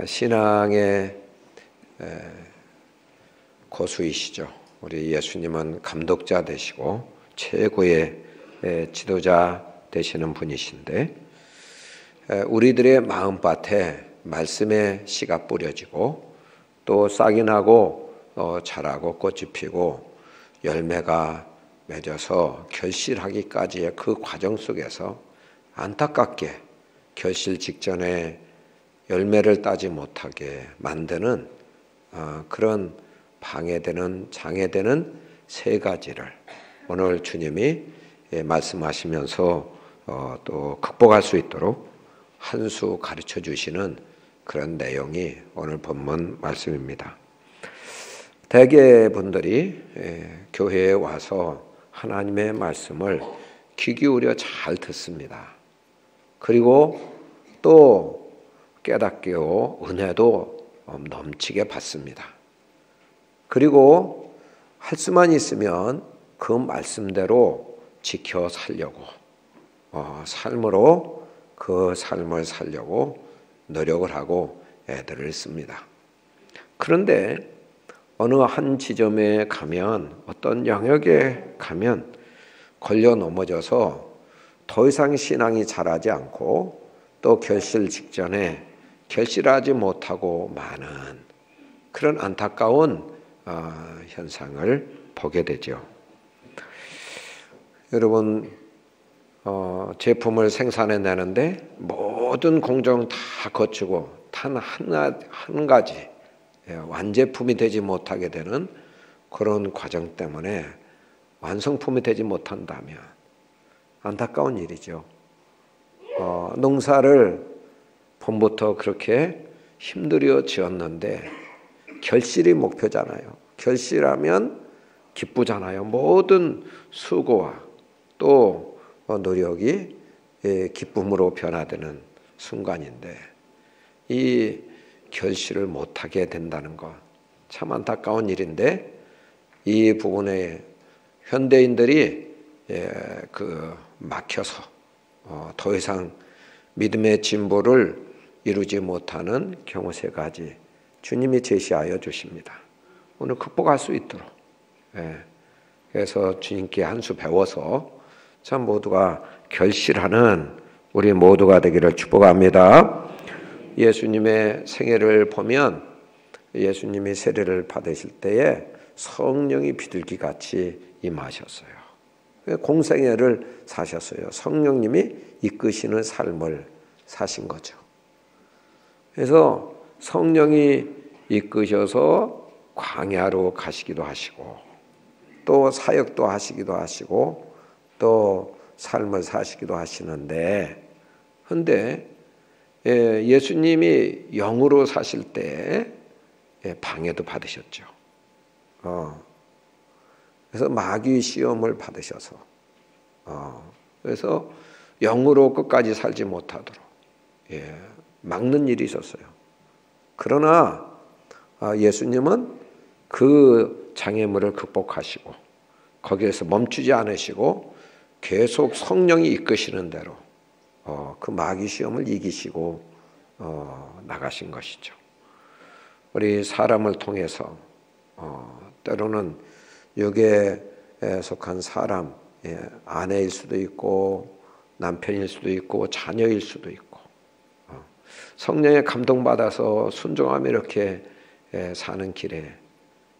신앙의 고수이시죠. 우리 예수님은 감독자 되시고 최고의 지도자 되시는 분이신데, 우리들의 마음밭에 말씀의 씨가 뿌려지고 또 싹이 나고 자라고 꽃이 피고 열매가 맺어서 결실하기까지의 그 과정 속에서 안타깝게 결실 직전에 열매를 따지 못하게 만드는 그런 방해되는 장애되는 세 가지를 오늘 주님이 말씀하시면서 또 극복할 수 있도록 한 수 가르쳐 주시는 그런 내용이 오늘 본문 말씀입니다. 대개 분들이 교회에 와서 하나님의 말씀을 귀 기울여 잘 듣습니다. 그리고 또 깨닫고 은혜도 넘치게 받습니다. 그리고 할 수만 있으면 그 말씀대로 지켜 살려고 삶으로 그 삶을 살려고 노력을 하고 애들을 씁니다. 그런데 어느 한 지점에 가면, 어떤 영역에 가면 걸려 넘어져서 더 이상 신앙이 자라지 않고 또 결실 직전에 결실하지 못하고 마는 그런 안타까운 현상을 보게 되죠. 여러분, 제품을 생산해내는데 모든 공정 다 거치고 단 한 가지 완제품이 되지 못하게 되는 그런 과정 때문에 완성품이 되지 못한다면 안타까운 일이죠. 농사를 봄부터 그렇게 힘들여 지었는데 결실이 목표잖아요. 결실하면 기쁘잖아요. 모든 수고와 또 노력이 기쁨으로 변화되는 순간인데 이 결실을 못하게 된다는 것 참 안타까운 일인데, 이 부분에 현대인들이 막혀서 더 이상 믿음의 진보를 이루지 못하는 경우 세 가지 주님이 제시하여 주십니다. 오늘 극복할 수 있도록. 그래서 주님께 한 수 배워서 참 모두가 결실하는 우리 모두가 되기를 축복합니다. 예수님의 생애를 보면 예수님이 세례를 받으실 때에 성령이 비둘기같이 임하셨어요. 공생애를 사셨어요. 성령님이 이끄시는 삶을 사신 거죠. 그래서 성령이 이끄셔서 광야로 가시기도 하시고 또 사역도 하시기도 하시고 또 삶을 사시기도 하시는데, 그런데 예수님이 영으로 사실 때 방해도 받으셨죠. 그래서 마귀 시험을 받으셔서 그래서 영으로 끝까지 살지 못하도록 막는 일이 있었어요. 그러나 예수님은 그 장애물을 극복하시고 거기에서 멈추지 않으시고 계속 성령이 이끄시는 대로 그 마귀 시험을 이기시고 나가신 것이죠. 우리 사람을 통해서 때로는 육에 속한 사람, 아내일 수도 있고 남편일 수도 있고 자녀일 수도 있고 성령에 감동받아서 순종하며 이렇게 사는 길에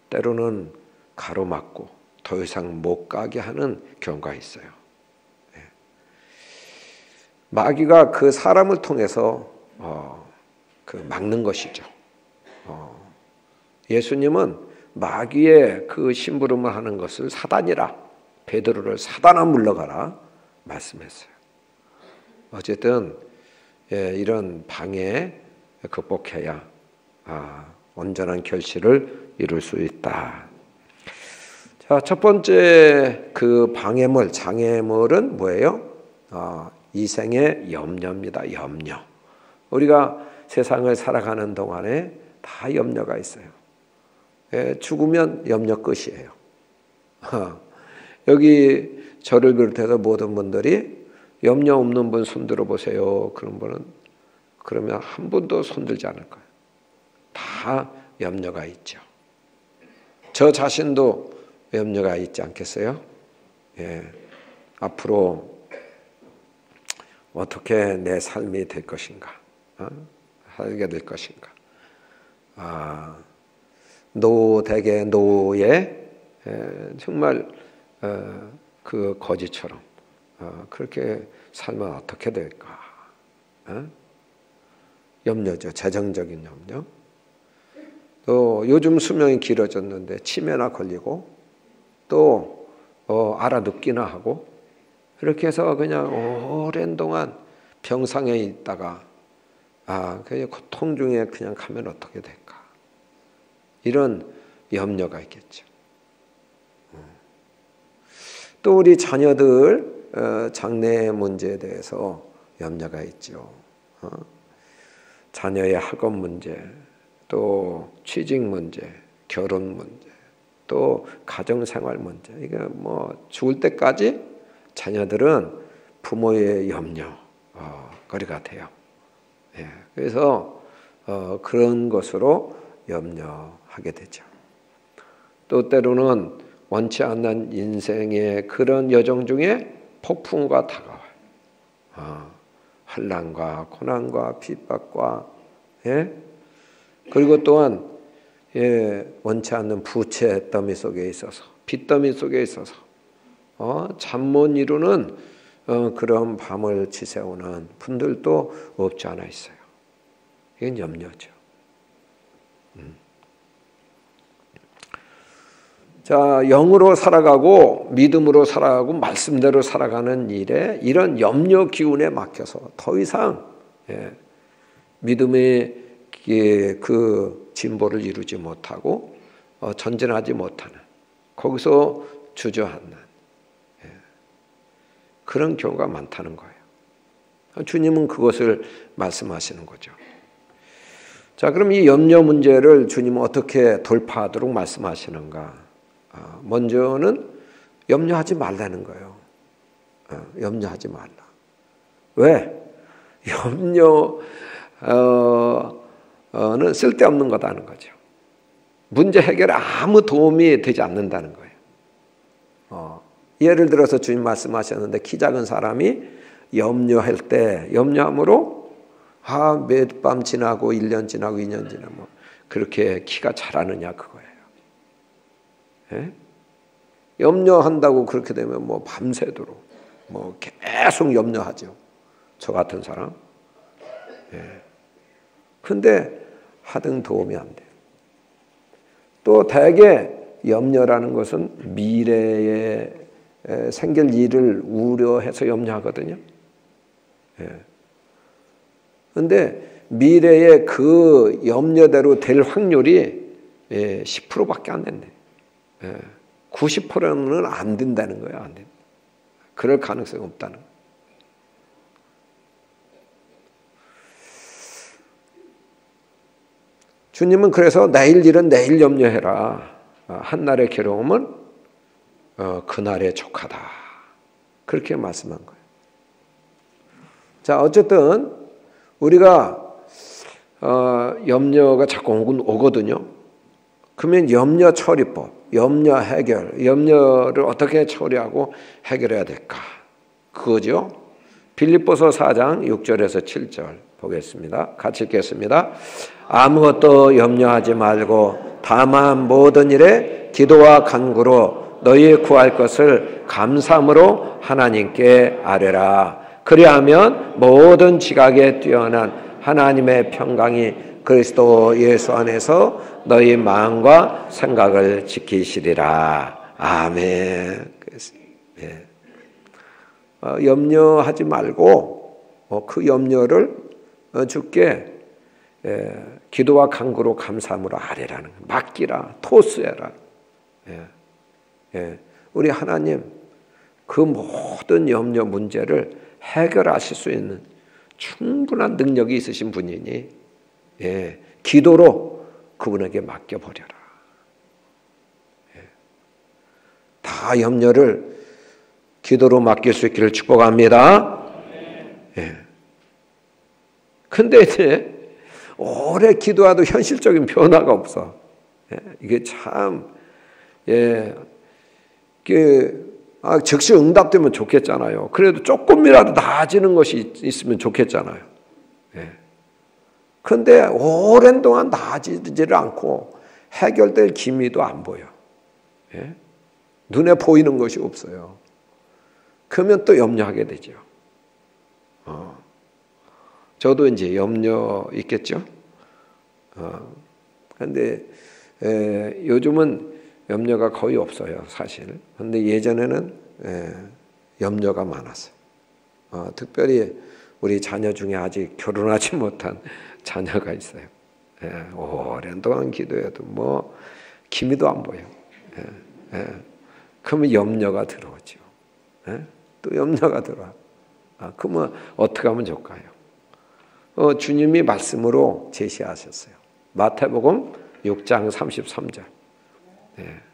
때로는 가로막고 더 이상 못 가게 하는 경우가 있어요. 마귀가 그 사람을 통해서 막는 것이죠. 예수님은 마귀의 그 심부름을 하는 것을 사단이라, 베드로를 사단아 물러가라 말씀했어요. 어쨌든 이런 방해 극복해야 온전한 결실을 이룰 수 있다. 자, 첫 번째 그 방해물, 장애물은 뭐예요? 이생의 염려입니다. 염려. 우리가 세상을 살아가는 동안에 다 염려가 있어요. 죽으면 염려 끝이에요. 여기 저를 비롯해서 모든 분들이 염려 없는 분 손 들어보세요. 그런 분은 그러면 한 분도 손들지 않을 거예요. 다 염려가 있죠. 저 자신도 염려가 있지 않겠어요? 예. 앞으로 어떻게 내 삶이 될 것인가? 살게 될 것인가? 노대개 노의 정말 그 거지처럼 그렇게 살면 어떻게 될까? 염려죠. 재정적인 염려. 또 요즘 수명이 길어졌는데 치매나 걸리고 또 알아눕기나 하고 그렇게 해서 그냥 오랜 동안 병상에 있다가 그냥 고통 중에 그냥 가면 어떻게 될까? 이런 염려가 있겠죠. 또 우리 자녀들 장래 문제에 대해서 염려가 있죠. 자녀의 학업 문제, 또 취직 문제, 결혼 문제, 또 가정생활 문제. 이게 뭐 죽을 때까지 자녀들은 부모의 염려거리가 돼요. 예, 그래서 그런 것으로 염려하게 되죠. 또 때로는 원치 않는 인생의 그런 여정 중에 폭풍과 다가와요. 환난과 고난과 핍박과 그리고 또한 원치 않는 부채 더미 속에 있어서 빚더미 속에 있어서 잠 못 이루는 그런 밤을 지새우는 분들도 없지 않아 있어요. 이건 염려죠. 자, 영으로 살아가고 믿음으로 살아가고 말씀대로 살아가는 일에 이런 염려 기운에 막혀서 더 이상 믿음의 그 진보를 이루지 못하고 전진하지 못하는 거기서 주저앉는 그런 경우가 많다는 거예요. 주님은 그것을 말씀하시는 거죠. 자, 그럼 이 염려 문제를 주님은 어떻게 돌파하도록 말씀하시는가? 먼저는 염려하지 말라는 거예요. 염려하지 말라. 왜? 염려는 쓸데없는 거다는 거죠. 문제 해결에 아무 도움이 되지 않는다는 거예요. 예를 들어서 주님 말씀하셨는데 키 작은 사람이 염려할 때 염려함으로 몇 밤 지나고 1년 지나고 2년 지나면 그렇게 키가 자라느냐 그거예요. 염려한다고 그렇게 되면 뭐 밤새도록 뭐 계속 염려하죠. 저 같은 사람. 근데 하등 도움이 안 돼요. 또 대개 염려라는 것은 미래에 생길 일을 우려해서 염려하거든요. 그런데 미래의 그 염려대로 될 확률이 10%밖에 안 된대. 90%는 안 된다는 거예요. 안 된다. 그럴 가능성이 없다는 거예요. 주님은 그래서 내일 일은 내일 염려해라. 한날의 괴로움은 그날의 족하다. 그렇게 말씀한 거예요. 자, 어쨌든 우리가 염려가 자꾸 오거든요. 그러면 염려 처리법, 염려 해결, 염려를 어떻게 처리하고 해결해야 될까? 그거죠. 빌립보서 4장 6절에서 7절 보겠습니다. 같이 읽겠습니다. 아무것도 염려하지 말고 다만 모든 일에 기도와 간구로 너희 구할 것을 감사함으로 하나님께 아뢰라. 그리하면 모든 지각에 뛰어난 하나님의 평강이 그리스도 예수 안에서 너희 마음과 생각을 지키시리라. 아멘. 염려하지 말고 그 염려를 주께 기도와 간구로 감사함으로 아뢰라는 거예요. 맡기라. 토스해라. 우리 하나님 그 모든 염려 문제를 해결하실 수 있는 충분한 능력이 있으신 분이니 기도로 그분에게 맡겨버려라. 다 염려를 기도로 맡길 수 있기를 축복합니다. 근데 이제 오래 기도해도 현실적인 변화가 없어. 이게 참, 즉시 응답되면 좋겠잖아요. 그래도 조금이라도 나아지는 것이 있으면 좋겠잖아요. 그런데 오랜 동안 나아지지를 않고 해결될 기미도 안 보여. 눈에 보이는 것이 없어요. 그러면 또 염려하게 되죠. 저도 이제 염려 있겠죠. 그런데 요즘은 염려가 거의 없어요, 사실. 그런데 예전에는 염려가 많았어요. 특별히 우리 자녀 중에 아직 결혼하지 못한 자녀가 있어요. 오랜 동안 기도해도 뭐 기미도 안 보여. 그러면 염려가 들어오죠. 또 염려가 들어와. 그러면 어떻게 하면 좋을까요? 주님이 말씀으로 제시하셨어요. 마태복음 6장 33절.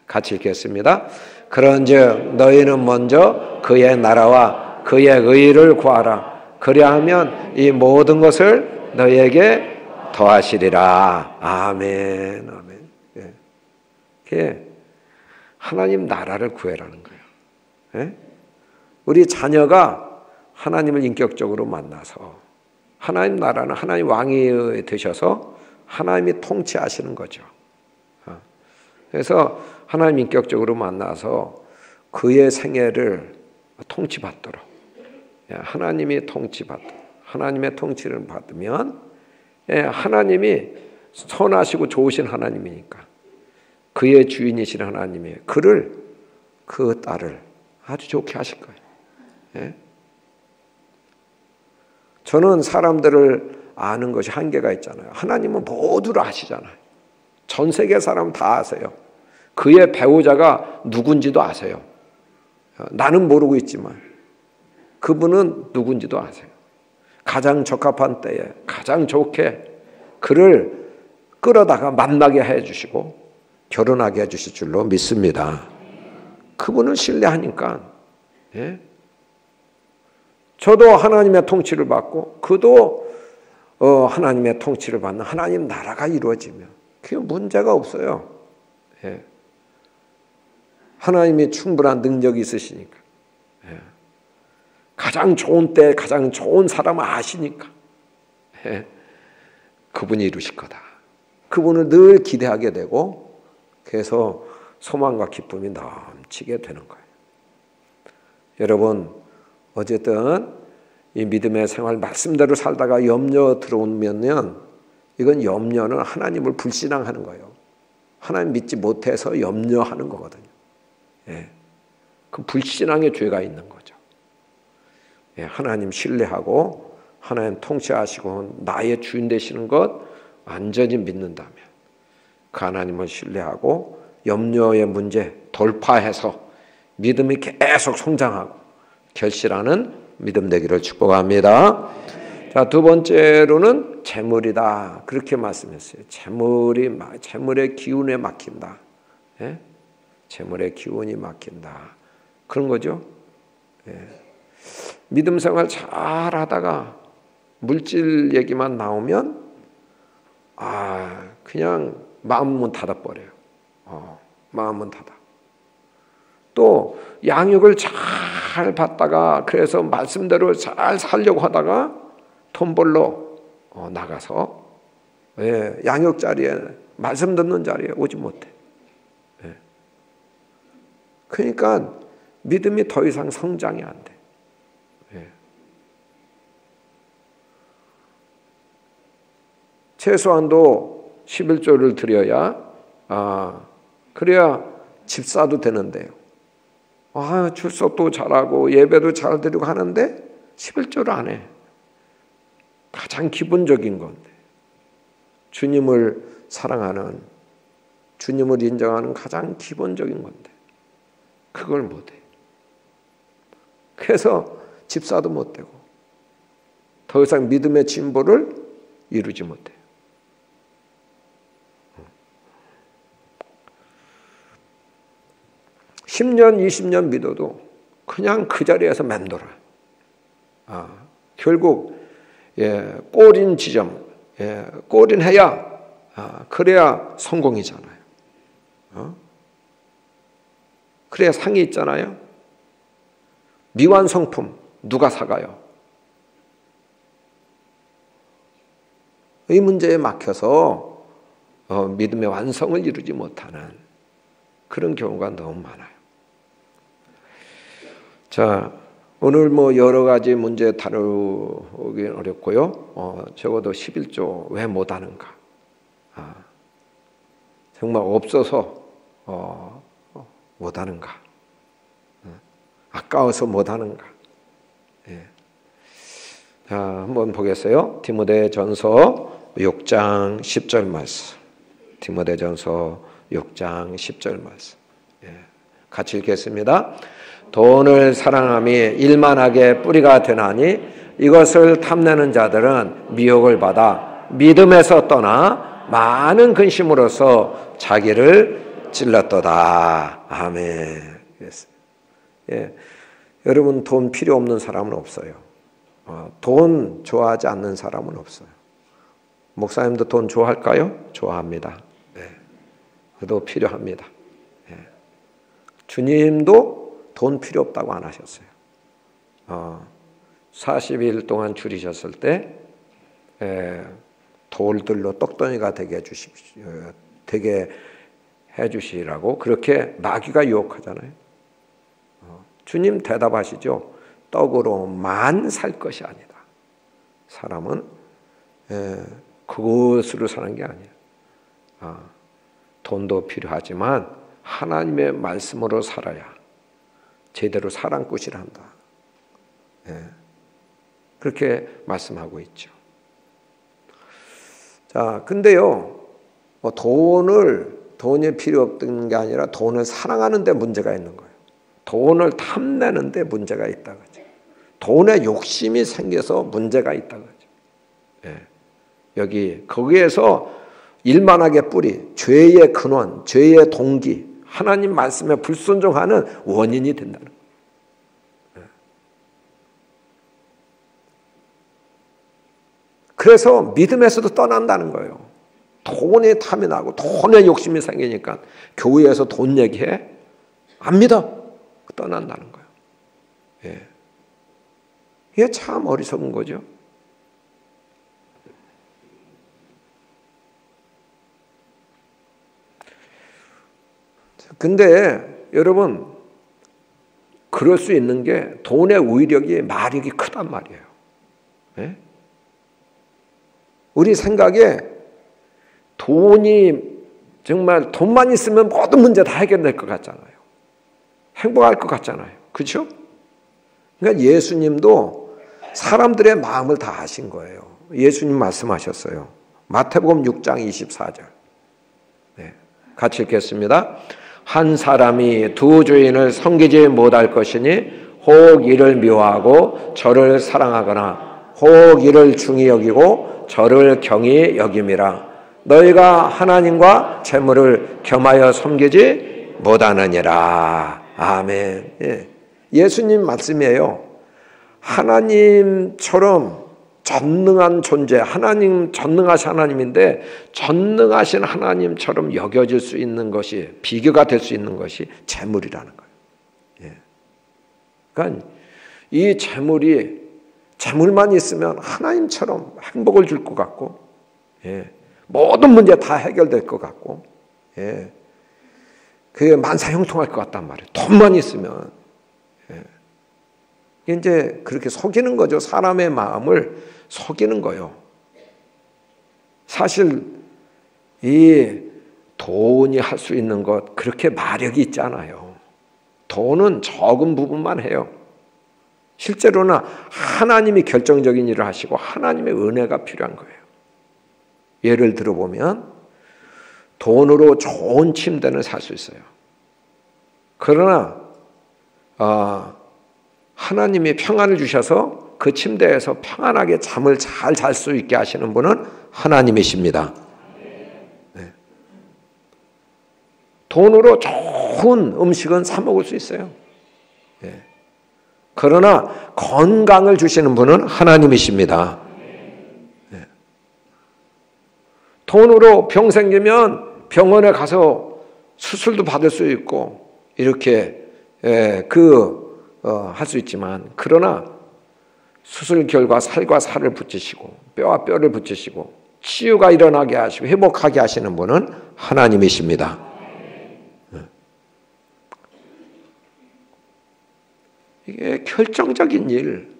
같이 읽겠습니다. 그런즉 너희는 먼저 그의 나라와 그의 의를 구하라. 그리하면 이 모든 것을 너희에게 더하시리라. 아멘. 아멘. 그게 하나님 나라를 구해라는 거예요. 우리 자녀가 하나님을 인격적으로 만나서 하나님 나라는 하나님 왕이 되셔서 하나님이 통치하시는 거죠. 그래서 하나님 인격적으로 만나서 그의 생애를 통치받도록, 하나님이 통치받도록, 하나님의 통치를 받으면 하나님이 선하시고 좋으신 하나님이니까 그의 주인이신 하나님이 그를, 그 딸을 아주 좋게 하실 거예요. 저는 사람들을 아는 것이 한계가 있잖아요. 하나님은 모두를 아시잖아요. 전 세계 사람 다 아세요. 그의 배우자가 누군지도 아세요. 나는 모르고 있지만 그분은 누군지도 아세요. 가장 적합한 때에 가장 좋게 그를 끌어다가 만나게 해주시고 결혼하게 해주실 줄로 믿습니다. 그분을 신뢰하니까 저도 하나님의 통치를 받고 그도 하나님의 통치를 받는 하나님 나라가 이루어지면 그게 문제가 없어요. 하나님이 충분한 능력이 있으시니까. 가장 좋은 때 가장 좋은 사람을 아시니까 그분이 이루실 거다. 그분을 늘 기대하게 되고 그래서 소망과 기쁨이 넘치게 되는 거예요. 여러분 어쨌든 이 믿음의 생활 말씀대로 살다가 염려 들어오면은 이건 염려는 하나님을 불신앙하는 거예요. 하나님 믿지 못해서 염려하는 거거든요. 그 불신앙의 죄가 있는 거죠. 하나님 신뢰하고 하나님 통치하시고 나의 주인 되시는 것 완전히 믿는다면 그 하나님을 신뢰하고 염려의 문제 돌파해서 믿음이 계속 성장하고 결실하는 믿음 되기를 축복합니다. 자, 두 번째로는 재물이다. 그렇게 말씀했어요. 재물의 기운에 막힌다. 재물의 기운이 막힌다. 그런 거죠. 믿음 생활 잘 하다가 물질 얘기만 나오면 그냥 마음은 닫아버려요. 마음은 닫아. 또 양육을 잘 받다가 그래서 말씀대로 잘 살려고 하다가 돈 벌러 나가서 양육 자리에 말씀 듣는 자리에 오지 못해. 그러니까 믿음이 더 이상 성장이 안 돼. 최소한도 11조를 드려야 그래야 집사도 되는데요. 출석도 잘하고 예배도 잘 드리고 하는데 11조를 안 해. 가장 기본적인 건데 주님을 사랑하는 주님을 인정하는 가장 기본적인 건데 그걸 못해. 그래서 집사도 못되고 더 이상 믿음의 진보를 이루지 못해. 10년, 20년 믿어도 그냥 그 자리에서 맴돌아. 결국 꼬린 지점, 꼬린해야 그래야 성공이잖아요. 그래야 상이 있잖아요. 미완성품 누가 사가요? 이 문제에 막혀서 믿음의 완성을 이루지 못하는 그런 경우가 너무 많아요. 자, 오늘 여러 가지 문제 다루기 어렵고요. 적어도 11조 왜 못하는가? 정말 없어서 못하는가? 아까워서 못하는가? 자, 한번 보겠어요. 디모데전서 6장 10절 말씀. 디모데전서 6장 10절 말씀. 같이 읽겠습니다. 돈을 사랑함이 일만하게 뿌리가 되나니 이것을 탐내는 자들은 미혹을 받아 믿음에서 떠나 많은 근심으로써 자기를 찔렀도다. 아멘. 여러분 돈 필요 없는 사람은 없어요. 돈 좋아하지 않는 사람은 없어요. 목사님도 돈 좋아할까요? 좋아합니다. 그래도 필요합니다. 주님도 돈 필요 없다고 안 하셨어요. 40일 동안 줄이셨을 때 돌들로 떡덩이가 되게 해주시라고 그렇게 마귀가 유혹하잖아요. 주님 대답하시죠. 떡으로만 살 것이 아니다. 사람은 그것으로 사는 게 아니에요. 돈도 필요하지만 하나님의 말씀으로 살아야 제대로 사랑꾼이라 한다. 그렇게 말씀하고 있죠. 자, 근데요, 돈이 필요 없는 게 아니라 돈을 사랑하는 데 문제가 있는 거예요. 돈을 탐내는 데 문제가 있다고 하죠. 돈에 욕심이 생겨서 문제가 있다고 하죠. 여기 거기에서 일만하게 뿌리, 죄의 근원, 죄의 동기, 하나님 말씀에 불순종하는 원인이 된다는 거예요. 그래서 믿음에서도 떠난다는 거예요. 돈에 탐이 나고 돈에 욕심이 생기니까 교회에서 돈 얘기해? 안 믿어. 떠난다는 거예요. 이게 참 어리석은 거죠. 근데 여러분 그럴 수 있는 게 돈의 마력이 크단 말이에요. 우리 생각에 돈이 정말 돈만 있으면 모든 문제 다 해결될 것 같잖아요. 행복할 것 같잖아요. 그렇죠? 그러니까 예수님도 사람들의 마음을 다 아신 거예요. 예수님 말씀하셨어요. 마태복음 6장 24절. 같이 읽겠습니다. 한 사람이 두 주인을 섬기지 못할 것이니 혹 이를 미워하고 저를 사랑하거나 혹 이를 중히 여기고 저를 경히 여김이라. 너희가 하나님과 재물을 겸하여 섬기지 못하느니라. 아멘. 예수님 말씀이에요. 하나님처럼 전능한 존재, 하나님 전능하신 하나님인데 전능하신 하나님처럼 여겨질 수 있는 것이 비교가 될 수 있는 것이 재물이라는 거예요. 그러니까 이 재물만 있으면 하나님처럼 행복을 줄 것 같고, 모든 문제 다 해결될 것 같고, 그게 만사형통할 것 같단 말이에요. 돈만 있으면. 이제 그렇게 속이는 거죠. 사람의 마음을 속이는 거예요. 사실 이 돈이 할 수 있는 것 그렇게 마력이 있지 않아요. 돈은 적은 부분만 해요. 실제로는 하나님이 결정적인 일을 하시고 하나님의 은혜가 필요한 거예요. 예를 들어보면 돈으로 좋은 침대는 살 수 있어요. 그러나 하나님이 평안을 주셔서 그 침대에서 평안하게 잠을 잘 잘 수 있게 하시는 분은 하나님이십니다. 돈으로 좋은 음식은 사 먹을 수 있어요. 그러나 건강을 주시는 분은 하나님이십니다. 돈으로 병 생기면 병원에 가서 수술도 받을 수 있고 이렇게 할 수 있지만, 그러나 수술 결과 살과 살을 붙이시고 뼈와 뼈를 붙이시고 치유가 일어나게 하시고 회복하게 하시는 분은 하나님이십니다. 이게 결정적인 일,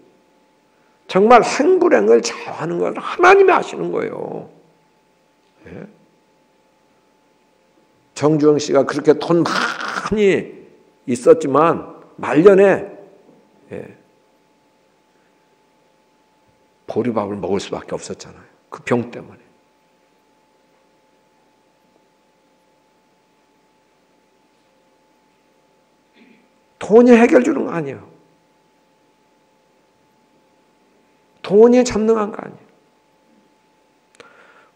정말 행불행을 좌우하는 건 하나님이 하시는 거예요. 정주영 씨가 그렇게 돈 많이 있었지만 말년에 보리밥을 먹을 수밖에 없었잖아요. 그 병 때문에. 돈이 해결 주는 거 아니에요. 돈이 전능한 거 아니에요.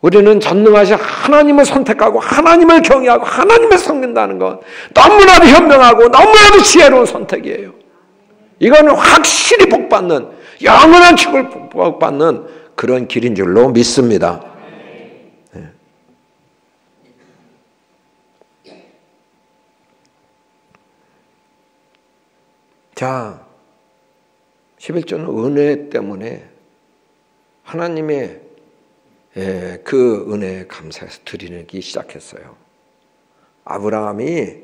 우리는 전능하신 하나님을 선택하고 하나님을 경외하고 하나님을 섬긴다는 건 너무나도 현명하고 너무나도 지혜로운 선택이에요. 이거는 확실히 복받는, 영원한 축을 복받는 그런 길인 줄로 믿습니다. 네. 자, 11조는 은혜 때문에 하나님의 그 은혜에 감사해서 드리기 시작했어요. 아브라함이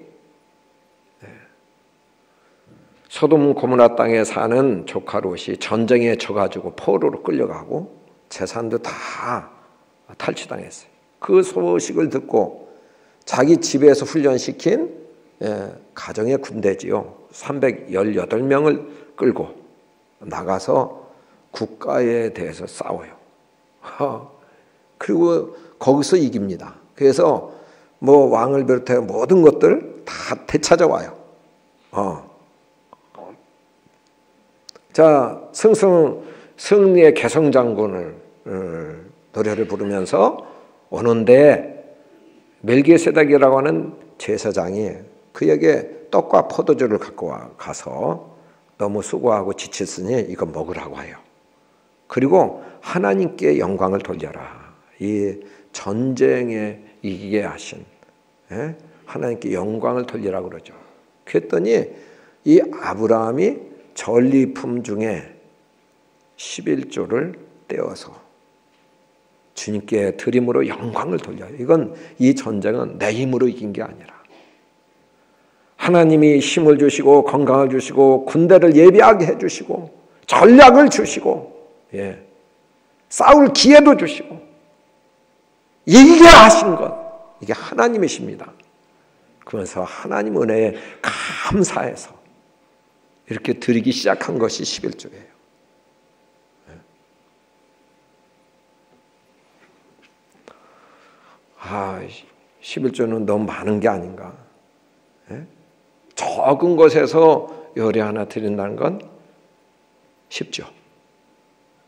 소돔 고모라 땅에 사는 조카 롯이 전쟁에 져가지고 포로로 끌려가고 재산도 다 탈취당했어요. 그 소식을 듣고 자기 집에서 훈련시킨 가정의 군대지요. 318명을 끌고 나가서 국가에 대해서 싸워요. 그리고 거기서 이깁니다. 그래서 뭐 왕을 비롯해 모든 것들 다 되찾아와요. 자, 승리의 개성장군을 노래를 부르면서 오는데 멜기세덱이라고 하는 제사장이 그에게 떡과 포도주를 갖고 가서 너무 수고하고 지쳤으니 이거 먹으라고 해요. 그리고 하나님께 영광을 돌려라. 이 전쟁에 이기게 하신 하나님께 영광을 돌리라고 그러죠. 그랬더니 이 아브라함이 전리품 중에 11조를 떼어서 주님께 드림으로 영광을 돌려요. 이건 이 전쟁은 내 힘으로 이긴 게 아니라 하나님이 힘을 주시고 건강을 주시고 군대를 예비하게 해주시고 전략을 주시고 싸울 기회도 주시고 이기게 하신 것, 이게 하나님이십니다. 그러면서 하나님 은혜에 감사해서 이렇게 드리기 시작한 것이 11조예요. 11조는 너무 많은 게 아닌가. 적은 것에서 요리 하나 드린다는 건 쉽죠.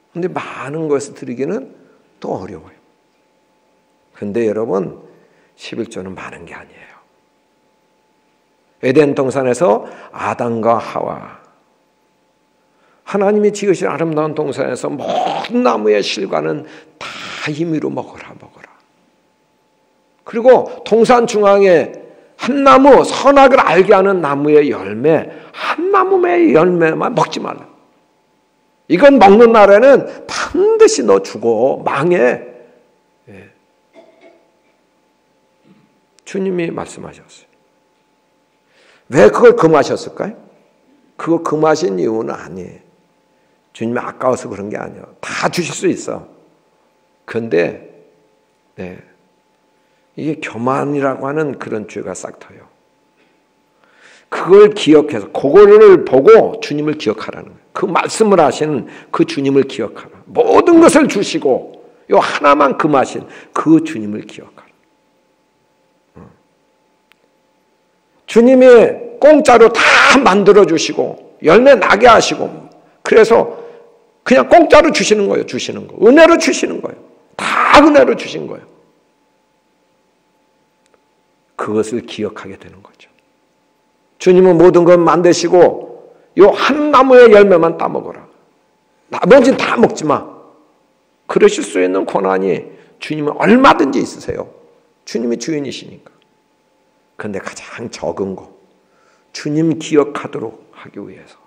그런데 많은 것을 드리기는 또 어려워요. 그런데 여러분, 11조는 많은 게 아니에요. 에덴 동산에서 아담과 하와, 하나님이 지으신 아름다운 동산에서 모든 나무의 실과는 다 임의로 먹어라. 그리고 동산 중앙에 한 나무, 선악을 알게 하는 나무의 열매, 한 나무의 열매만 먹지 말라. 이건 먹는 날에는 반드시 너 죽어, 망해. 주님이 말씀하셨어요. 왜 그걸 금하셨을까요? 그거 금하신 이유는 아니에요. 주님이 아까워서 그런 게 아니에요. 다 주실 수 있어. 그런데 이게 교만이라고 하는 그런 죄가 싹 터요. 그걸 기억해서 그거를 보고 주님을 기억하라는 거예요. 그 말씀을 하신 그 주님을 기억하라. 모든 것을 주시고 요 하나만 금하신 그 주님을 기억하라. 주님이 공짜로 다 만들어주시고 열매 나게 하시고 그래서 그냥 공짜로 주시는 거예요. 주시는 거. 은혜로 주시는 거예요. 다 은혜로 주신 거예요. 그것을 기억하게 되는 거죠. 주님은 모든 것 만드시고 요 한 나무의 열매만 따먹어라. 나머지는 다 먹지 마. 그러실 수 있는 권한이 주님은 얼마든지 있으세요. 주님이 주인이시니까. 그런데 가장 적은 거, 주님 기억하도록 하기 위해서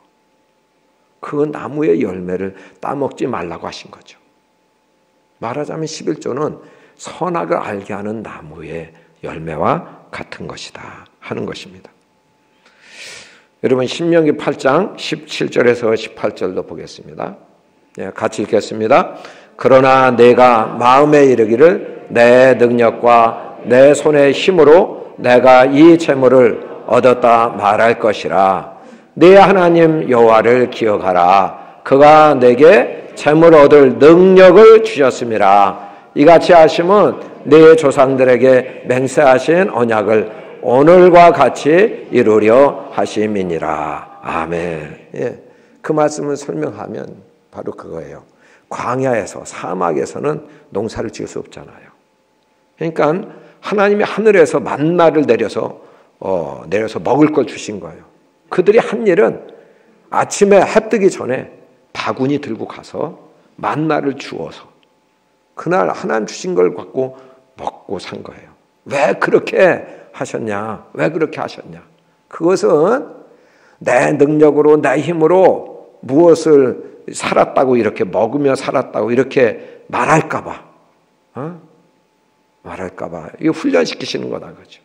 그 나무의 열매를 따먹지 말라고 하신 거죠. 말하자면 11조는 선악을 알게 하는 나무의 열매와 같은 것이다 하는 것입니다. 여러분 신명기 8장 17절에서 18절도 보겠습니다. 같이 읽겠습니다. 그러나 내가 마음에 이르기를 내 능력과 내 손의 힘으로 내가 이 재물을 얻었다 말할 것이라. 네 하나님 여호와를 기억하라. 그가 내게 재물 얻을 능력을 주셨음이라. 이같이 하심은 네 조상들에게 맹세하신 언약을 오늘과 같이 이루려 하심이니라. 아멘. 예, 그 말씀을 설명하면 바로 그거예요. 광야에서 사막에서는 농사를 지을 수 없잖아요. 그러니까 하나님이 하늘에서 만나를 내려서 먹을 걸 주신 거예요. 그들이 한 일은 아침에 해 뜨기 전에 바구니 들고 가서 만나를 주어서 그날 하나님 주신 걸 갖고 먹고 산 거예요. 왜 그렇게 하셨냐? 왜 그렇게 하셨냐? 그것은 내 능력으로 내 힘으로 무엇을 살았다고 이렇게 먹으며 살았다고 이렇게 말할까 봐. 말할까 봐. 이거 훈련시키시는 거다 그죠.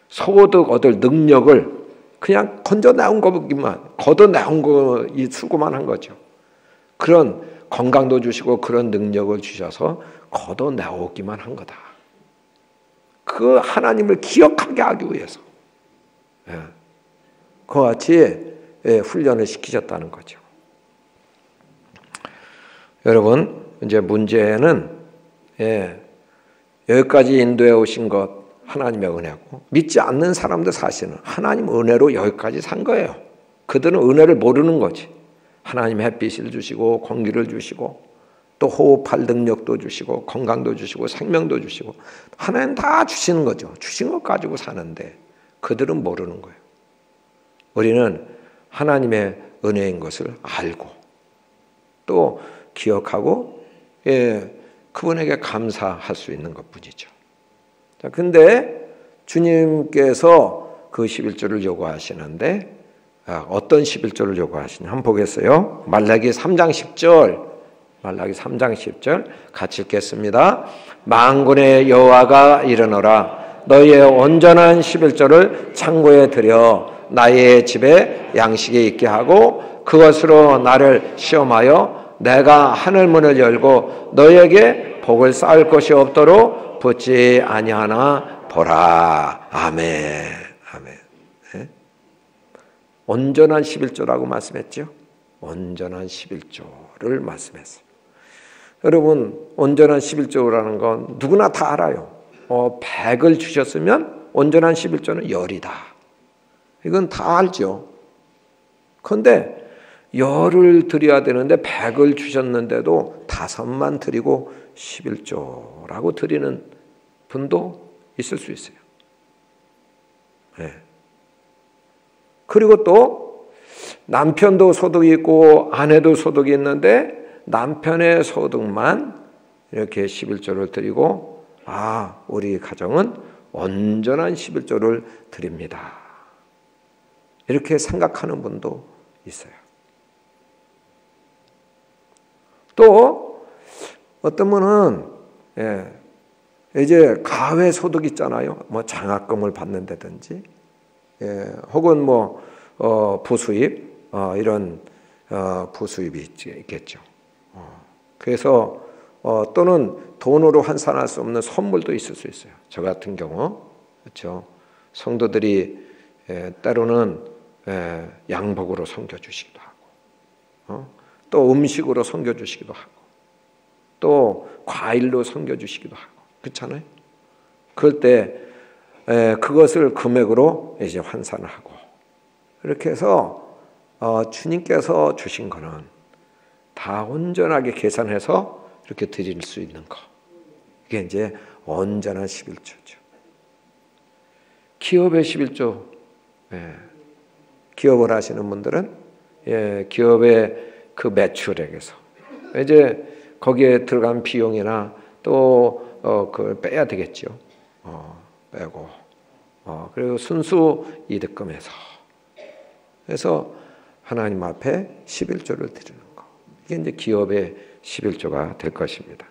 소득 얻을 능력을 그냥 건져내온 거기만 걷어내온 거 수고만 한 거죠. 그런 건강도 주시고 그런 능력을 주셔서 걷어내오기만 한 거다. 그 하나님을 기억하게 하기 위해서 그와 같이 훈련을 시키셨다는 거죠. 여러분 이제 문제는 여기까지 인도해 오신 것 하나님의 은혜고 믿지 않는 사람들 사실은 하나님 은혜로 여기까지 산 거예요. 그들은 은혜를 모르는 거지. 하나님 햇빛을 주시고 공기를 주시고 또 호흡할 능력도 주시고 건강도 주시고 생명도 주시고 하나님 다 주시는 거죠. 주신 것 가지고 사는데 그들은 모르는 거예요. 우리는 하나님의 은혜인 것을 알고 또 기억하고 그분에게 감사할 수 있는 것뿐이죠. 자, 근데 주님께서 그 11조를 요구하시는데 어떤 11조를 요구하시냐 한번 보겠어요. 말라기 3장 10절 말라기 3장 10절 같이 읽겠습니다. 만군의 여호와가 이르노라 너희의 온전한 11조를 창고에 들여 나의 집에 양식이 있게 하고 그것으로 나를 시험하여 내가 하늘문을 열고 너희에게 복을 쌓을 것이 없도록 붙지 아니하나 보라. 아멘. 아멘. 네? 온전한 11조라고 말씀했죠. 온전한 11조를 말씀했어요. 여러분 온전한 11조라는 건 누구나 다 알아요. 100을 주셨으면 온전한 11조는 10이다. 이건 다 알죠. 그런데 10을 드려야 되는데 100을 주셨는데도 5만 드리고 11조라고 드리는 분도 있을 수 있어요. 네. 그리고 또 남편도 소득이 있고 아내도 소득이 있는데 남편의 소득만 이렇게 11조를 드리고 우리 가정은 온전한 11조를 드립니다. 이렇게 생각하는 분도 있어요. 또 어떤 분은 이제 가외 소득 있잖아요. 뭐 장학금을 받는다든지 혹은 뭐 부수입 이런 부수입이 있겠죠. 그래서 또는 돈으로 환산할 수 없는 선물도 있을 수 있어요. 저 같은 경우 그렇죠. 성도들이 때로는 양복으로 섬겨주시기도 하고 또 음식으로 섬겨주시기도 하고 또 과일로 섬겨주시기도 하고 그렇잖아요. 그럴 때 그것을 금액으로 이제 환산을 하고 이렇게 해서 주님께서 주신 거는 다 온전하게 계산해서 이렇게 드릴 수 있는 거. 이게 이제 온전한 11조죠. 기업의 11조. 기업을 하시는 분들은 기업의 그 매출액에서 이제 거기에 들어간 비용이나 또 그걸 빼야 되겠죠. 빼고 그리고 순수 이득금에서 그래서 하나님 앞에 11조를 드리는 거. 이게 이제 기업의 11조가 될 것입니다.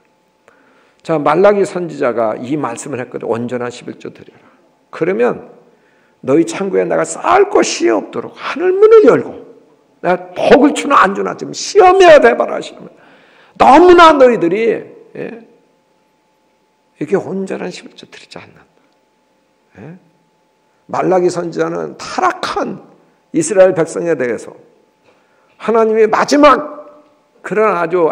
자, 말라기 선지자가 이 말씀을 했거든. 온전한 11조 드려라. 그러면 너희 창고에 내가 쌓을 것이 없도록 하늘 문을 열고 내가 복을 주나 안 주나 지금 시험해야 돼봐라 하시면 너무나 너희들이 이렇게 온전한 11조 드리지 않는다. 말라기 선지자는 타락한 이스라엘 백성에 대해서 하나님의 마지막 그런 아주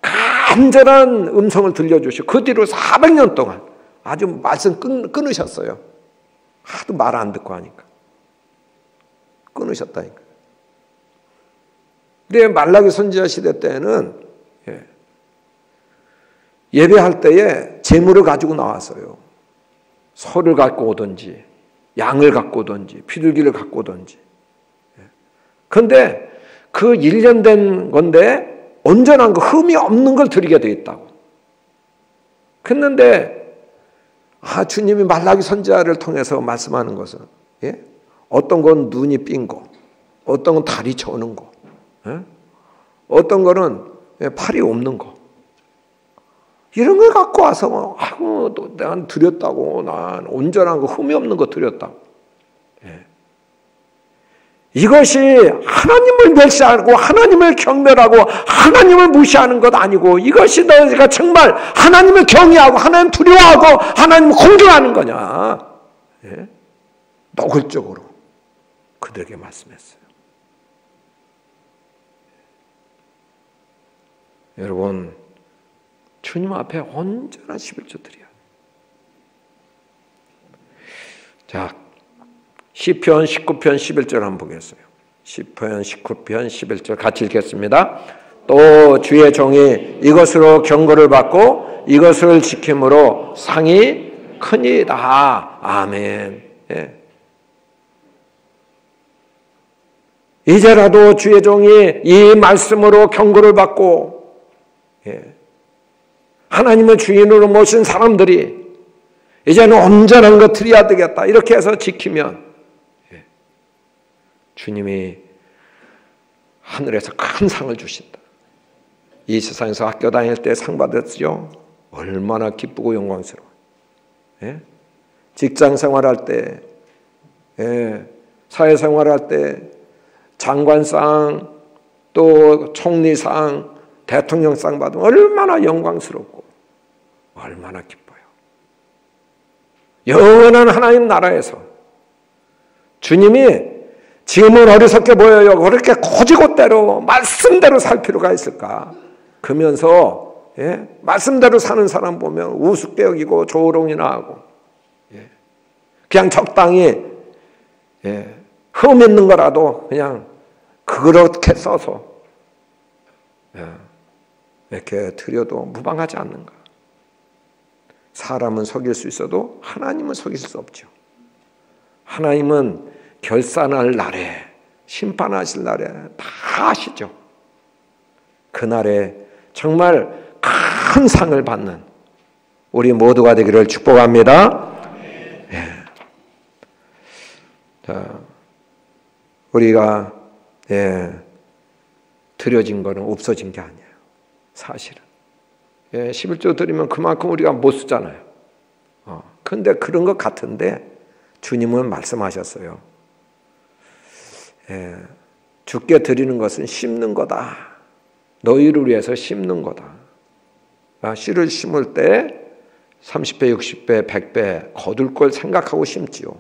간절한 음성을 들려주시고 그 뒤로 400년 동안 아주 말씀 끊으셨어요. 하도 말 안 듣고 하니까 끊으셨다니까. 근데 말라기 선지자 시대 때는 예배할 때에 제물을 가지고 나왔어요. 소를 갖고 오든지 양을 갖고 오든지 비둘기를 갖고 오든지. 그런데 그 1년 된 건데 온전한 거 흠이 없는 걸 드리게 돼 있다고. 그런데 주님이 말라기 선지자를 통해서 말씀하는 것은 어떤 건 눈이 삔 거, 어떤 건 다리 저는 거, 어떤 거는 팔이 없는 거. 이런 걸 갖고 와서 난 드렸다고, 난 온전한 거 흠이 없는 거 드렸다고. 이것이 하나님을 멸시하고 하나님을 경멸하고 하나님을 무시하는 것 아니고 이것이 너희가 정말 하나님을 경외하고 하나님 두려워하고 하나님을 공경하는 거냐. 노골적으로 그들에게 말씀했어요. 여러분, 주님 앞에 온전한 11조 드려요. 자, 시편 19편 11절 한번 보겠어요. 시편 19편 11절 같이 읽겠습니다. 또 주의 종이 이것으로 경고를 받고 이것을 지킴으로 상이 크니이다. 아멘. 이제라도 주의 종이 이 말씀으로 경고를 받고 하나님의 주인으로 모신 사람들이 이제는 온전한 것 드려야 되겠다. 이렇게 해서 지키면 주님이 하늘에서 큰 상을 주신다. 이 세상에서 학교 다닐 때 상 받았죠. 얼마나 기쁘고 영광스러워. 직장 생활할 때, 사회생활할 때 장관상, 또 총리상, 대통령상 받으면 얼마나 영광스럽고 얼마나 기뻐요. 영원한 하나님 나라에서 주님이 지금은 어리석게 보여요. 그렇게 고지고대로 말씀대로 살 필요가 있을까? 그러면서 말씀대로 사는 사람 보면 우습게 여기고 조롱이나 하고 그냥 적당히 흠 있는 거라도 그냥 그렇게 써서 이렇게 드려도 무방하지 않는가? 사람은 속일 수 있어도 하나님은 속일 수 없죠. 하나님은 결산할 날에, 심판하실 날에 다 아시죠. 그날에 정말 큰 상을 받는 우리 모두가 되기를 축복합니다. 자, 우리가 드려진 거는 없어진 게 아니에요. 사실은 11조 드리면 그만큼 우리가 못 쓰잖아요. 그런데 그런 것 같은데 주님은 말씀하셨어요. 주께 드리는 것은 심는 거다. 너희를 위해서 심는 거다. 씨를 심을 때 30배, 60배, 100배 거둘 걸 생각하고 심지요.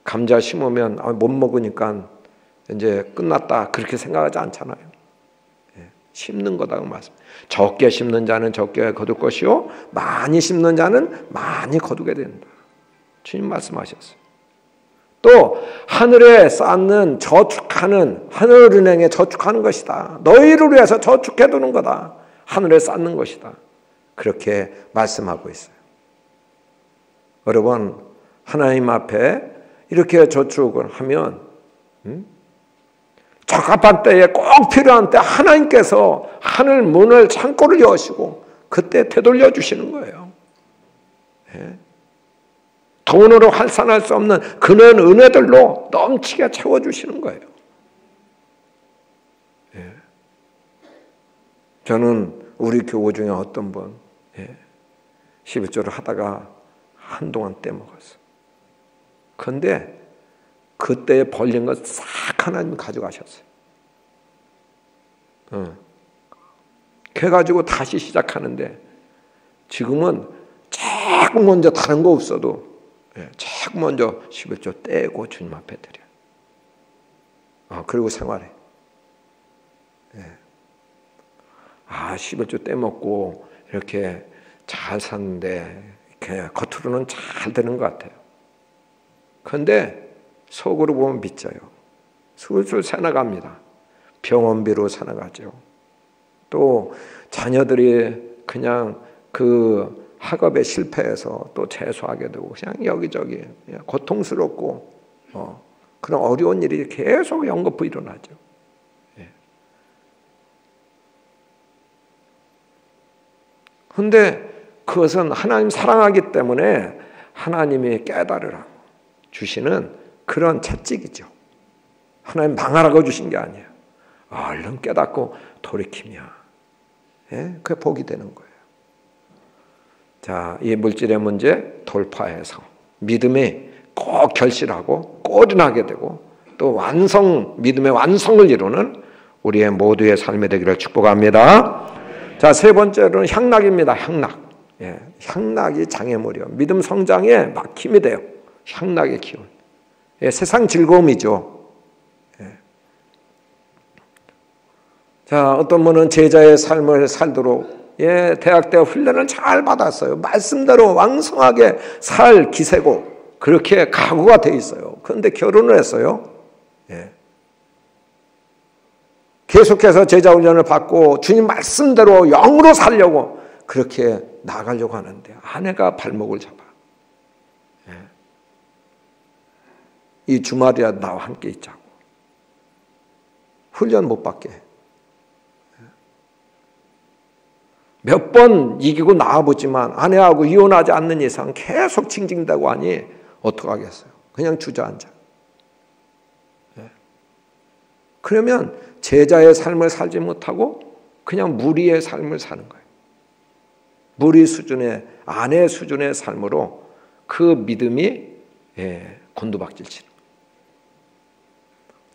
감자 심으면 못 먹으니까 이제 끝났다 그렇게 생각하지 않잖아요. 심는 거다고 말씀. 적게 심는 자는 적게 거둘 것이요 많이 심는 자는 많이 거두게 된다. 주님 말씀하셨어요. 또 하늘에 쌓는 저축하는 하늘은행에 저축하는 것이다. 너희를 위해서 저축해두는 거다. 하늘에 쌓는 것이다. 그렇게 말씀하고 있어요. 여러분, 하나님 앞에 이렇게 저축을 하면 적합한 때에 꼭 필요한 때 하나님께서 하늘 문을 창고를 여시고 그때 되돌려 주시는 거예요. 돈으로 환산할 수 없는 그런 은혜들로 넘치게 채워주시는 거예요. 저는 우리 교우 중에 어떤 분 11조를 하다가 한동안 떼먹었어. 그런데 그때 벌린 거 싹 하나님 가져가셨어요. 그래가지고 다시 시작하는데 지금은 자꾸 먼저 다른 거 없어도 자꾸 먼저 11조 떼고 주님 앞에 드려. 그리고 생활해. 11조 떼먹고 이렇게 잘 샀는데 이렇게 겉으로는 잘 되는 것 같아요. 그런데 속으로 보면 빚져요. 술술 새나갑니다. 병원비로 새나가죠. 또 자녀들이 그냥 그 학업에 실패해서 또 재수하게 되고 그냥 여기저기 고통스럽고 그런 어려운 일이 계속 연거푸 일어나죠. 그런데 그것은 하나님 사랑하기 때문에 하나님이 깨달으라고 주시는 그런 채찍이죠. 하나님 망하라고 주신 게 아니에요. 얼른 깨닫고 돌이키면 그게 복이 되는 거예요. 자, 이 물질의 문제 돌파해서 믿음이 꼭 결실하고 꼬리나게 되고 또 믿음의 완성을 이루는 우리의 모두의 삶이 되기를 축복합니다. 자, 세 번째로는 향락입니다. 향락이 장애물이요. 믿음 성장에 막힘이 돼요. 향락의 기운. 세상 즐거움이죠. 자, 어떤 분은 제자의 삶을 살도록 대학 때 훈련을 잘 받았어요. 말씀대로 왕성하게 살 기세고 그렇게 각오가 돼 있어요. 그런데 결혼을 했어요. 계속해서 제자 훈련을 받고 주님 말씀대로 영으로 살려고 그렇게 나가려고 하는데 아내가 발목을 잡아. 이 주말이라도 나와 함께 있자고. 훈련 못 받게. 몇 번 이기고 나와보지만 아내하고 이혼하지 않는 이상 계속 징징대고 하니 어떡하겠어요. 그냥 주저앉아. 그러면 제자의 삶을 살지 못하고 그냥 무리의 삶을 사는 거예요. 무리 수준의 아내 수준의 삶으로 그 믿음이 곤두박질 치는 거예요.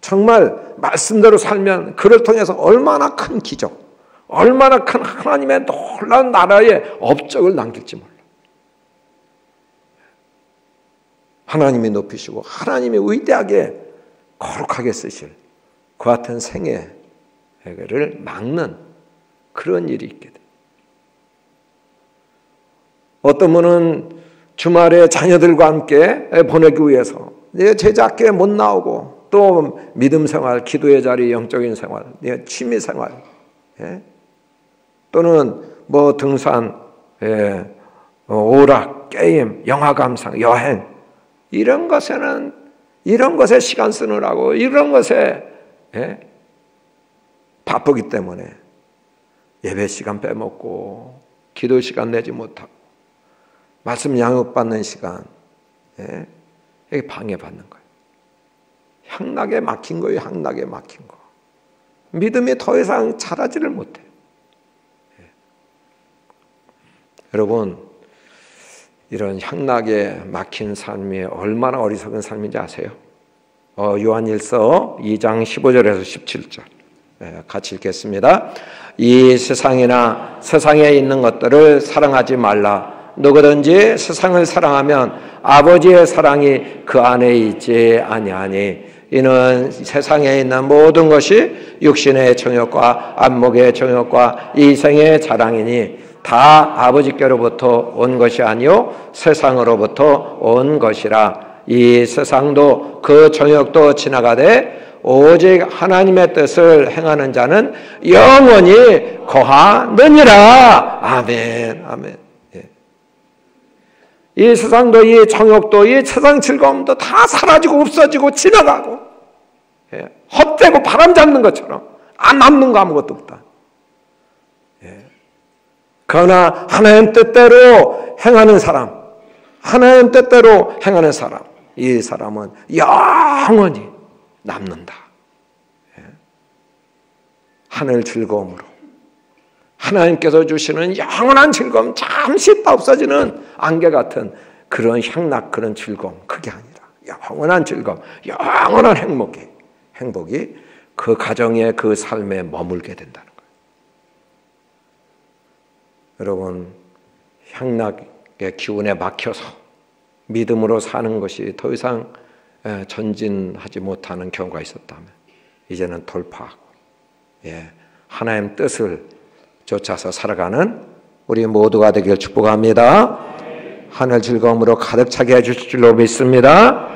정말 말씀대로 살면 그를 통해서 얼마나 큰 기적, 얼마나 큰 하나님의 놀라운 나라의 업적을 남길지 몰라. 하나님이 높이시고 하나님이 위대하게 거룩하게 쓰실 그 같은 생애를 막는 그런 일이 있게 돼. 어떤 분은 주말에 자녀들과 함께 보내기 위해서 내 제자학교에 못 나오고 또 믿음 생활, 기도의 자리, 영적인 생활, 취미 생활, 또는 뭐 등산, 오락, 게임, 영화 감상, 여행 이런 것에 시간 쓰느라고 이런 것에 바쁘기 때문에 예배 시간 빼먹고 기도 시간 내지 못하고 말씀 양육받는 시간 여기 방해받는 거예요. 향락에 막힌 거예요. 향락에 막힌 거. 믿음이 더 이상 자라지를 못해요. 여러분, 이런 향락에 막힌 삶이 얼마나 어리석은 삶인지 아세요? 요한일서 2장 15절에서 17절 같이 읽겠습니다. 이 세상이나 세상에 있는 것들을 사랑하지 말라. 누구든지 세상을 사랑하면 아버지의 사랑이 그 안에 있지 아니하니 이는 세상에 있는 모든 것이 육신의 정욕과 안목의 정욕과 이생의 자랑이니 다 아버지께로부터 온 것이 아니요 세상으로부터 온 것이라. 이 세상도 그 정욕도 지나가되 오직 하나님의 뜻을 행하는 자는 영원히 거하느니라. 아멘. 아멘. 이 세상도 이 정욕도 이 세상 즐거움도 다 사라지고 없어지고 지나가고 헛되고 바람 잡는 것처럼 안 남는 거 아무것도 없다. 그러나 하나님 뜻대로 행하는 사람, 하나님 뜻대로 행하는 사람, 이 사람은 영원히 남는다. 하늘 즐거움으로 하나님께서 주시는 영원한 즐거움, 잠시 있다 없어지는 안개 같은 그런 향락, 그런 즐거움, 그게 아니라 영원한 즐거움, 영원한 행복이 그 가정의 그 삶에 머물게 된다는 거예요. 여러분, 향락의 기운에 막혀서 믿음으로 사는 것이 더 이상 전진하지 못하는 경우가 있었다면 이제는 돌파하고 하나님 뜻을 쫓아서 살아가는 우리 모두가 되길 축복합니다. 하늘 즐거움으로 가득 차게 해주실 줄로 믿습니다.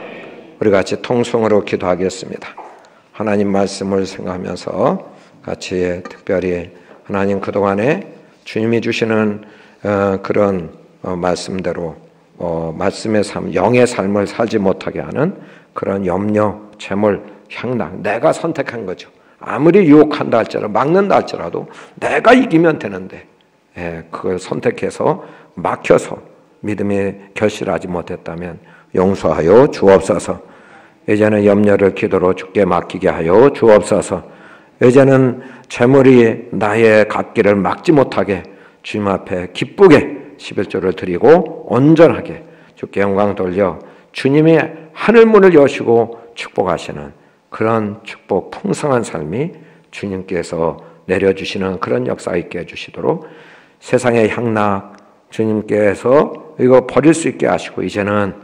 우리 같이 통성으로 기도하겠습니다. 하나님 말씀을 생각하면서 같이 특별히 하나님 그동안에 주님이 주시는 그런 말씀대로 말씀의 삶, 영의 삶을 살지 못하게 하는 그런 염려, 재물, 향락, 내가 선택한 거죠. 아무리 유혹한다 할지라도, 막는다 할지라도 내가 이기면 되는데 그걸 선택해서 막혀서 믿음이 결실하지 못했다면 용서하여 주옵소서. 이제는 염려를 기도로 주께 맡기게 하여 주옵소서. 이제는 재물이 나의 갓길을 막지 못하게 주님 앞에 기쁘게 11조를 드리고 온전하게 주께 영광 돌려 주님이 하늘문을 여시고 축복하시는 그런 축복 풍성한 삶이 주님께서 내려주시는 그런 역사 있게 해주시도록 세상의 향락 주님께서 이거 버릴 수 있게 하시고 이제는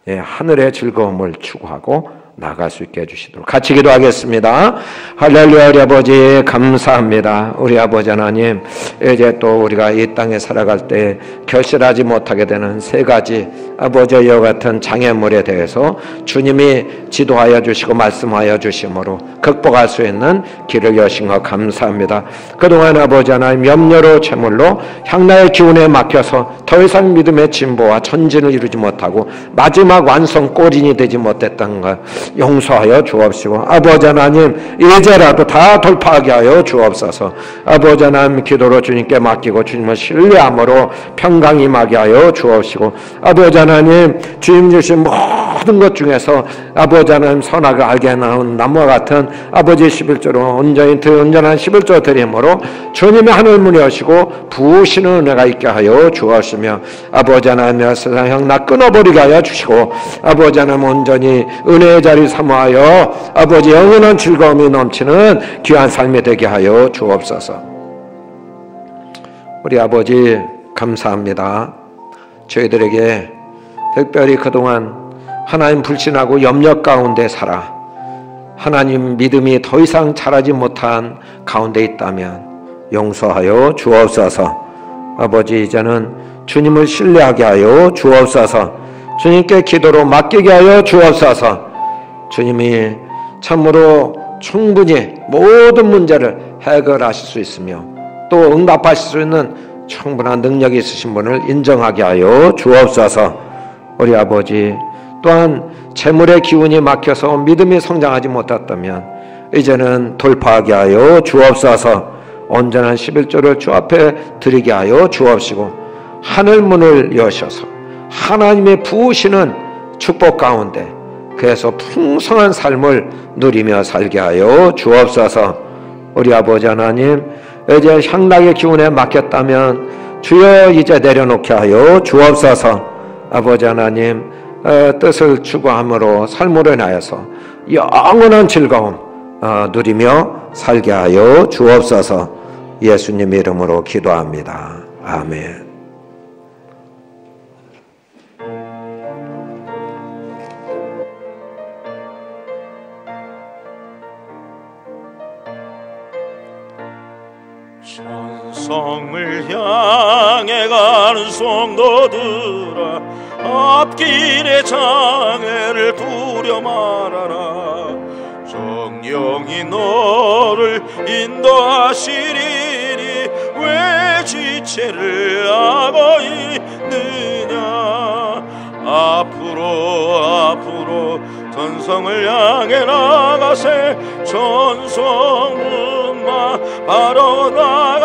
하늘의 즐거움을 추구하고 나갈 수 있게 해주시도록 같이 기도하겠습니다. 할렐루야. 우리 아버지 감사합니다. 우리 아버지 하나님, 이제 또 우리가 이 땅에 살아갈 때 결실하지 못하게 되는 세 가지 아버지와 이와 같은 장애물에 대해서 주님이 지도하여 주시고 말씀하여 주심으로 극복할 수 있는 길을 여신 것 감사합니다. 그동안 아버지 하나님 염려로 재물로 향락의 기운에 막혀서 더 이상 믿음의 진보와 전진을 이루지 못하고 마지막 완성 꼬린이 되지 못했던 것 용서하여 주옵시고 아버지 하나님 이제라도 다 돌파하게 하여 주옵소서. 아버지 하나님 기도로 주님께 맡기고 주님을 신뢰함으로 평강 임하게 하여 주옵시고 아버지 하나님 주님 주신 모든 것 중에서 아버지 하나님 선악을 알게 나온 나무와 같은 아버지 11조로 온전한 11조 드림으로 주님의 하늘문 여시고 부으시는 은혜가 있게 하여 주옵시며 아버지 하나님 세상 향락 끊어버리게 하여 주시고 아버지 하나님 온전히 은혜의 자리 사모하여 아버지 영원한 즐거움이 넘치는 귀한 삶이 되게 하여 주옵소서. 우리 아버지 감사합니다. 저희들에게 특별히 그동안 하나님 불신하고 염려 가운데 살아 하나님 믿음이 더 이상 자라지 못한 가운데 있다면 용서하여 주옵소서. 아버지 이제는 주님을 신뢰하게 하여 주옵소서. 주님께 기도로 맡기게 하여 주옵소서. 주님이 참으로 충분히 모든 문제를 해결하실 수 있으며 또 응답하실 수 있는 충분한 능력이 있으신 분을 인정하게 하여 주옵소서. 우리 아버지 또한 재물의 기운이 막혀서 믿음이 성장하지 못했다면 이제는 돌파하게 하여 주옵소서. 온전한 11조를 주 앞에 드리게 하여 주옵시고 하늘문을 여셔서 하나님의 부으시는 축복 가운데 그래서 풍성한 삶을 누리며 살게 하여 주옵소서. 우리 아버지 하나님 이제 향락의 기운에 막혔다면 주여 이제 내려놓게 하여 주옵소서. 아버지 하나님 뜻을 추구함으로 삶으로 인하여서 영원한 즐거움 누리며 살게 하여 주옵소서. 예수님 이름으로 기도합니다. 아멘. 천성을 향해 가는 성도들아 앞길의 장애를 두려 말아라. 성령이 너를 인도하시리니 왜 지체를 하고 있느냐. 앞으로 전성을 향해 나가세. 전성문만 바로 나